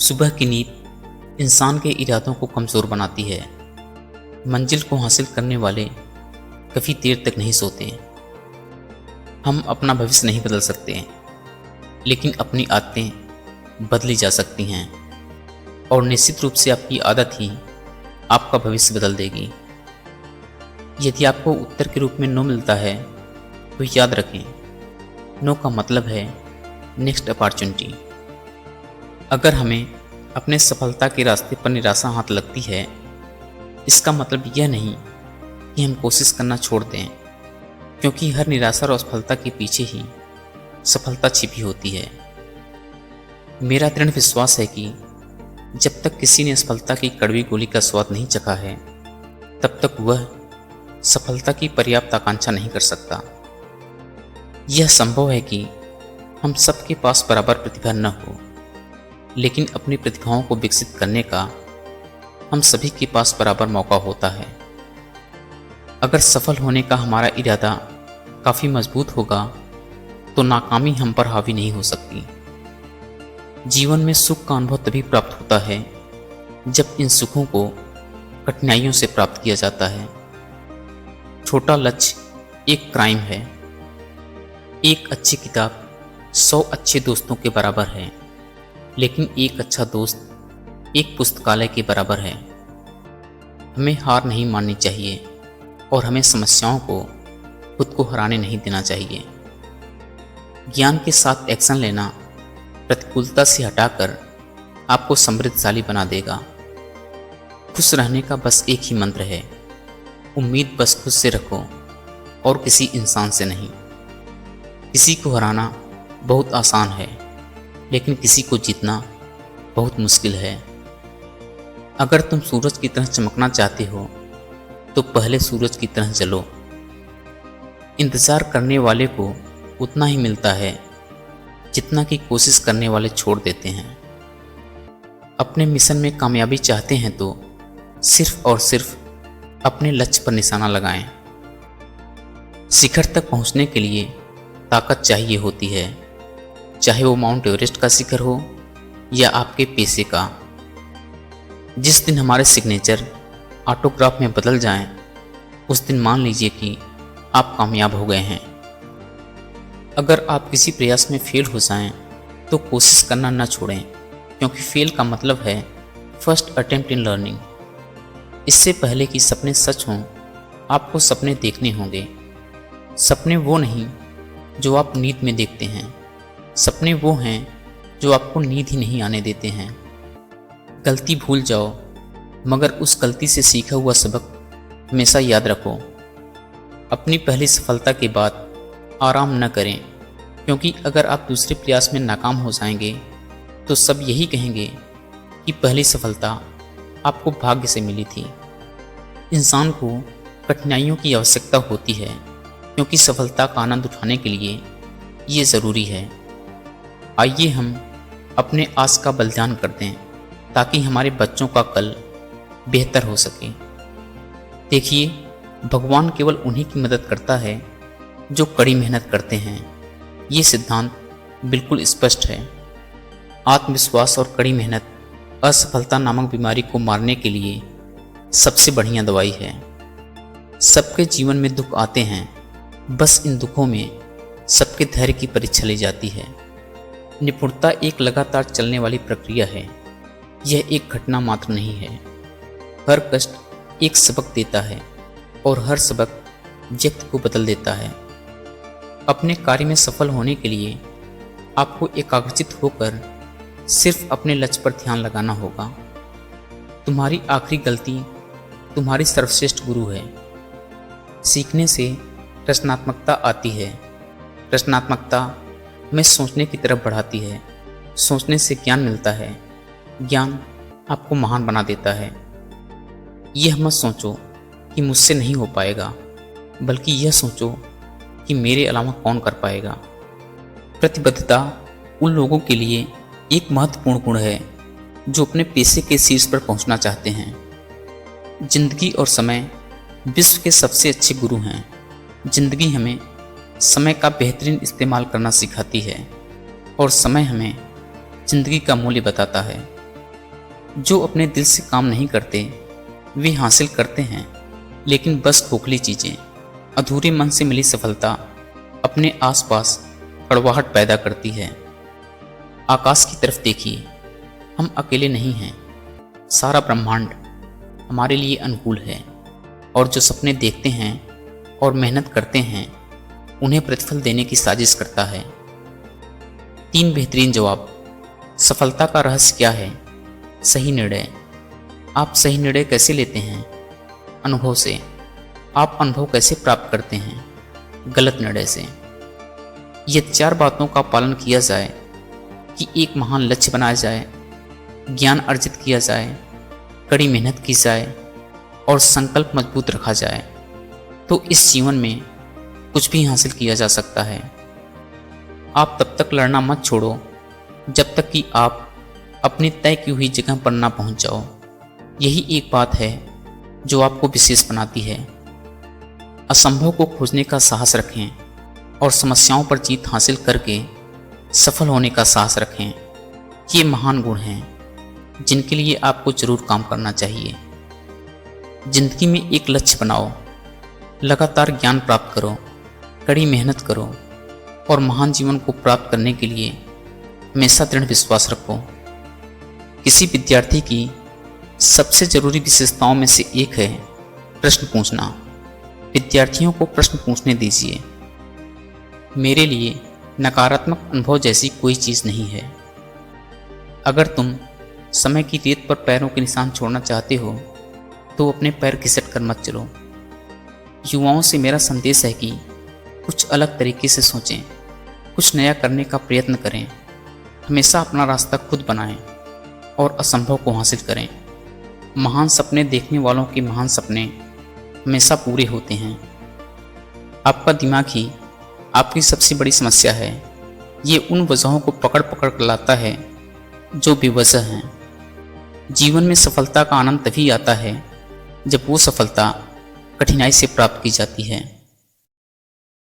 सुबह की नींद इंसान के इरादों को कमज़ोर बनाती है। मंजिल को हासिल करने वाले कभी देर तक नहीं सोते। हम अपना भविष्य नहीं बदल सकते, लेकिन अपनी आदतें बदली जा सकती हैं और निश्चित रूप से आपकी आदत ही आपका भविष्य बदल देगी। यदि आपको उत्तर के रूप में नो मिलता है तो याद रखें, नो का मतलब है नेक्स्ट अपॉर्चुनिटी। अगर हमें अपने सफलता के रास्ते पर निराशा हाथ लगती है, इसका मतलब यह नहीं कि हम कोशिश करना छोड़ दें, क्योंकि हर निराशा और असफलता के पीछे ही सफलता छिपी होती है। मेरा दृढ़ विश्वास है कि जब तक किसी ने असफलता की कड़वी गोली का स्वाद नहीं चखा है, तब तक वह सफलता की पर्याप्त आकांक्षा नहीं कर सकता। यह संभव है कि हम सबके पास बराबर प्रतिभा न हो, लेकिन अपनी प्रतिभाओं को विकसित करने का हम सभी के पास बराबर मौका होता है। अगर सफल होने का हमारा इरादा काफ़ी मजबूत होगा तो नाकामी हम पर हावी नहीं हो सकती। जीवन में सुख का अनुभव तभी प्राप्त होता है जब इन सुखों को कठिनाइयों से प्राप्त किया जाता है। छोटा लक्ष्य एक क्राइम है। एक अच्छी किताब 100 अच्छे दोस्तों के बराबर है, लेकिन एक अच्छा दोस्त एक पुस्तकालय के बराबर है। हमें हार नहीं माननी चाहिए और हमें समस्याओं को खुद को हराने नहीं देना चाहिए। ज्ञान के साथ एक्शन लेना प्रतिकूलता से हटाकर आपको समृद्धशाली बना देगा। खुश रहने का बस एक ही मंत्र है, उम्मीद बस खुद से रखो और किसी इंसान से नहीं। किसी को हराना बहुत आसान है, लेकिन किसी को जीतना बहुत मुश्किल है। अगर तुम सूरज की तरह चमकना चाहते हो तो पहले सूरज की तरह जलो। इंतज़ार करने वाले को उतना ही मिलता है जितना कि कोशिश करने वाले छोड़ देते हैं। अपने मिशन में कामयाबी चाहते हैं तो सिर्फ और सिर्फ अपने लक्ष्य पर निशाना लगाएं। शिखर तक पहुंचने के लिए ताकत चाहिए होती है, चाहे वो माउंट एवरेस्ट का शिखर हो या आपके पैसे का। जिस दिन हमारे सिग्नेचर ऑटोग्राफ में बदल जाएं, उस दिन मान लीजिए कि आप कामयाब हो गए हैं। अगर आप किसी प्रयास में फेल हो जाएं, तो कोशिश करना न छोड़ें, क्योंकि फेल का मतलब है फर्स्ट अटेम्प्ट इन लर्निंग। इससे पहले कि सपने सच हों, आपको सपने देखने होंगे। सपने वो नहीं जो आप नींद में देखते हैं, सपने वो हैं जो आपको नींद ही नहीं आने देते हैं। गलती भूल जाओ, मगर उस गलती से सीखा हुआ सबक हमेशा याद रखो। अपनी पहली सफलता के बाद आराम न करें, क्योंकि अगर आप दूसरे प्रयास में नाकाम हो जाएंगे तो सब यही कहेंगे कि पहली सफलता आपको भाग्य से मिली थी। इंसान को कठिनाइयों की आवश्यकता होती है, क्योंकि सफलता का आनंद उठाने के लिए ये ज़रूरी है। आइए हम अपने आज का बलिदान कर दें, ताकि हमारे बच्चों का कल बेहतर हो सके। देखिए, भगवान केवल उन्हीं की मदद करता है जो कड़ी मेहनत करते हैं। ये सिद्धांत बिल्कुल स्पष्ट है। आत्मविश्वास और कड़ी मेहनत असफलता नामक बीमारी को मारने के लिए सबसे बढ़िया दवाई है। सबके जीवन में दुख आते हैं, बस इन दुखों में सबके धैर्य की परीक्षा ली जाती है। निपुणता एक लगातार चलने वाली प्रक्रिया है, यह एक घटना मात्र नहीं है। हर कष्ट एक सबक देता है और हर सबक व्यक्ति को बदल देता है। अपने कार्य में सफल होने के लिए आपको एकाग्रचित होकर सिर्फ अपने लक्ष्य पर ध्यान लगाना होगा। तुम्हारी आखिरी गलती तुम्हारी सर्वश्रेष्ठ गुरु है। सीखने से रचनात्मकता आती है। रचनात्मकता हमें सोचने की तरफ बढ़ाती है। सोचने से ज्ञान मिलता है। ज्ञान आपको महान बना देता है। यह मत सोचो कि मुझसे नहीं हो पाएगा, बल्कि यह सोचो कि मेरे अलावा कौन कर पाएगा। प्रतिबद्धता उन लोगों के लिए एक महत्वपूर्ण गुण है जो अपने पेशे के शीर्ष पर पहुंचना चाहते हैं। जिंदगी और समय विश्व के सबसे अच्छे गुरु हैं। जिंदगी हमें समय का बेहतरीन इस्तेमाल करना सिखाती है और समय हमें जिंदगी का मूल्य बताता है। जो अपने दिल से काम नहीं करते वे हासिल करते हैं, लेकिन बस खोखली चीज़ें। अधूरे मन से मिली सफलता अपने आसपास कड़वाहट पैदा करती है। आकाश की तरफ देखिए, हम अकेले नहीं हैं। सारा ब्रह्मांड हमारे लिए अनुकूल है, और जो सपने देखते हैं और मेहनत करते हैं उन्हें प्रतिफल देने की साजिश करता है। 3 बेहतरीन जवाब। सफलता का रहस्य क्या है? सही निर्णय। आप सही निर्णय कैसे लेते हैं? अनुभव से। आप अनुभव कैसे प्राप्त करते हैं? गलत निर्णय से। ये 4 बातों का पालन किया जाए कि एक महान लक्ष्य बनाया जाए, ज्ञान अर्जित किया जाए, कड़ी मेहनत की जाए और संकल्प मजबूत रखा जाए, तो इस जीवन में कुछ भी हासिल किया जा सकता है। आप तब तक लड़ना मत छोड़ो जब तक कि आप अपनी तय की हुई जगह पर ना पहुंच जाओ। यही एक बात है जो आपको विशेष बनाती है। असंभव को खोजने का साहस रखें और समस्याओं पर जीत हासिल करके सफल होने का साहस रखें। ये महान गुण हैं जिनके लिए आपको जरूर काम करना चाहिए। जिंदगी में एक लक्ष्य बनाओ, लगातार ज्ञान प्राप्त करो, कड़ी मेहनत करो और महान जीवन को प्राप्त करने के लिए हमेशा दृढ़ विश्वास रखो। किसी विद्यार्थी की सबसे जरूरी विशेषताओं में से एक है प्रश्न पूछना। विद्यार्थियों को प्रश्न पूछने दीजिए। मेरे लिए नकारात्मक अनुभव जैसी कोई चीज़ नहीं है। अगर तुम समय की रेत पर पैरों के निशान छोड़ना चाहते हो तो अपने पैर घिसट कर मत चलो। युवाओं से मेरा संदेश है कि कुछ अलग तरीके से सोचें, कुछ नया करने का प्रयत्न करें, हमेशा अपना रास्ता खुद बनाएं और असंभव को हासिल करें। महान सपने देखने वालों के महान सपने हमेशा पूरे होते हैं। आपका दिमाग ही आपकी सबसे बड़ी समस्या है। ये उन वजहों को पकड़ पकड़ कर लाता है जो बेवजह हैं। जीवन में सफलता का आनंद तभी आता है जब वो सफलता कठिनाई से प्राप्त की जाती है।